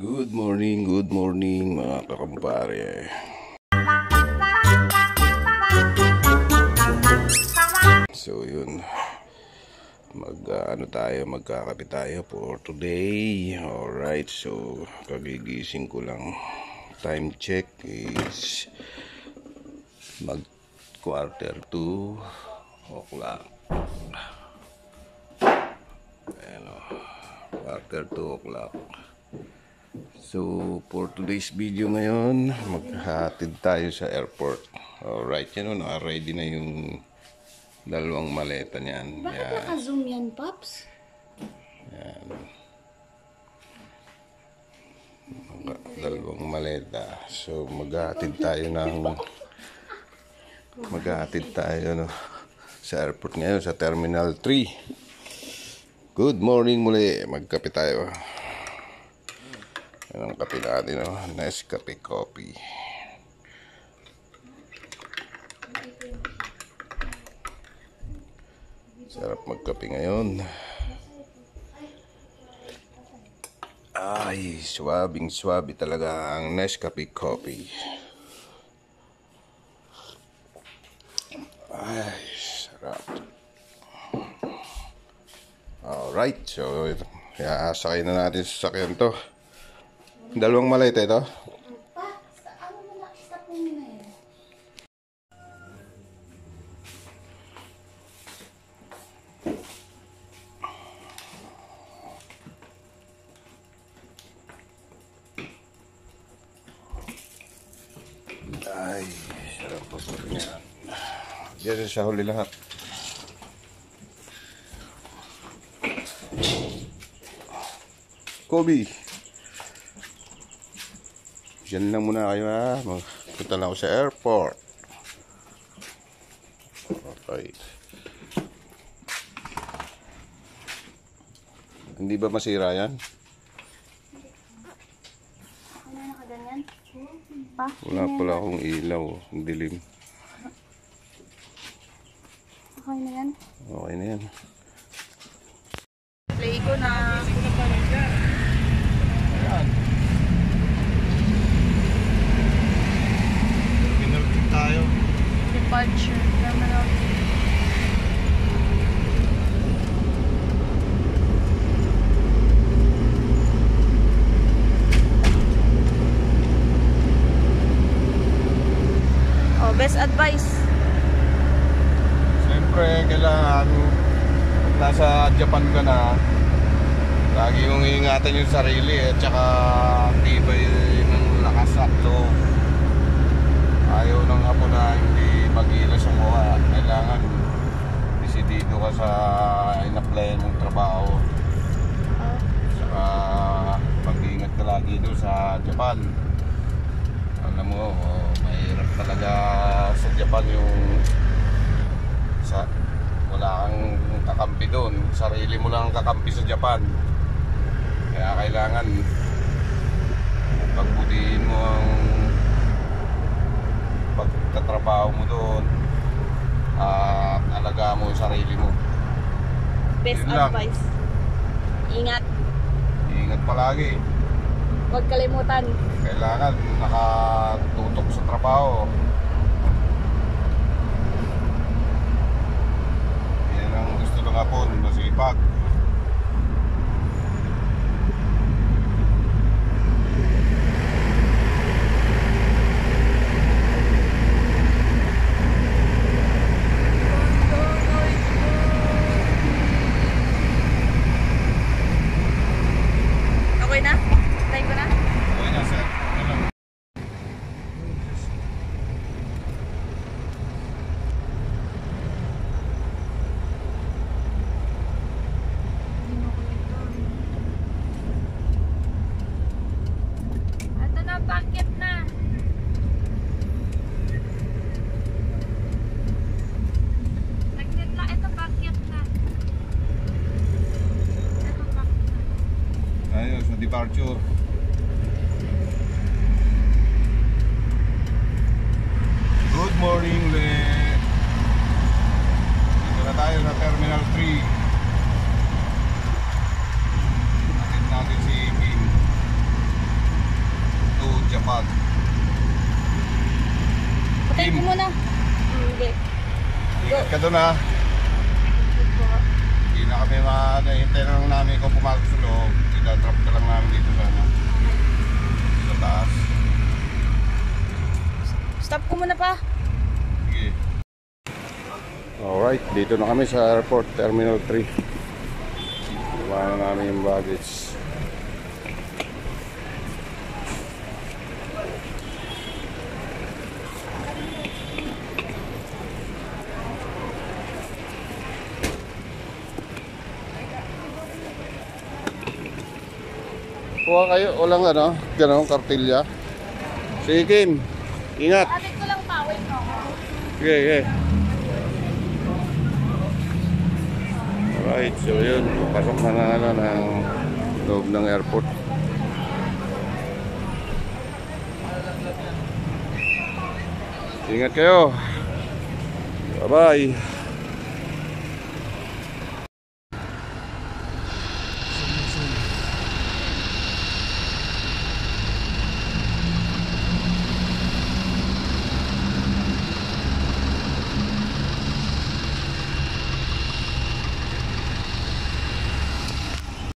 Good morning mga kakumpare. So yun, magkakape tayo for today. Alright, so kagigising ko lang. Time check is mag 1:45 Ayan o, 1:45. So for today's video ngayon, maghatid tayo sa airport. Alright, yan o, naka-ready na yung dalawang maleta niyan. Bakit naka-zoom yan, Pops? Yan. Dalawang maleta. So maghatid tayo sa airport ngayon, sa Terminal 3. Good morning muli. Magkape tayo. Yan ang kape natin, no? Nescafe coffee. Sarap magkape ngayon. Ay, swabing-swabe talaga ang Nescafe coffee. Ay, sarap. Alright, so sakay na natin sa sasakyan to. Dalawang maleta ito. Ano mo na-stop mo na yan? Ay, sarap po po niyan. Diyan sa huli lahat. Kobe. Diyan lang muna kayo ha. Magpunta lang ako sa airport. Okay. Hindi ba masira yan? Ano na nakaganyan? Pa? Wala pala akong ilaw. Ang dilim. Okay na yan? Okay na yan. Play ko na. Ayan. Pinulpit tayo. Departure. Terminal. Oh, best advice. Siyempre, kailangan pag nasa Japan ka na, lagi mong iingatan yung sarili at saka tibay ng lakas at loob. Ayaw ng hapon na hindi mag-ilas ang mukha. Kailangan desidido ka sa in-applyan mong trabaho. Saka mag-iingat ka lagi doon sa Japan. Alam mo, mahirap talaga sa Japan yung wala kang kakampi doon. Sarili mo lang ang kakampi sa Japan. Kaya kailangan pagbutihin mo ang pagtatrabaho mo doon at alagaan mo yung sarili mo. Best Yun lang. advice. Ingat. Ingat palagi. Huwag kalimutan. Kailangan nakatutok sa trabaho. Yan ang gusto ng hapon, masipag. Okay na? Try ko na? Okay na, sir. Ito na, packet na. Nagnet lang, ito packet na. Ito packet na. Ayos, sa departure. Good morning ulit. Dito na tayo sa Terminal 3. Natin si Pin. tawag. Patay ko muna. Hindi. Ingat ka doon ha. Hindi na kami hinintay na lang namin kung pumasok sa loob. Ida-drop ka lang namin dito sa ano. Sa taas. Stop ko muna pa. Sige. Alright, dito na kami sa airport, Terminal 3. Iwanan na namin yung baggage. Kuha kayo, walang ano, gano'ng kartilya. Sige Kim, ingat. Atin ko lang pa. Wait mo. Sige, sige. Alright, so yun, pasok na ng loob ng airport. Ingat kayo. Bye-bye.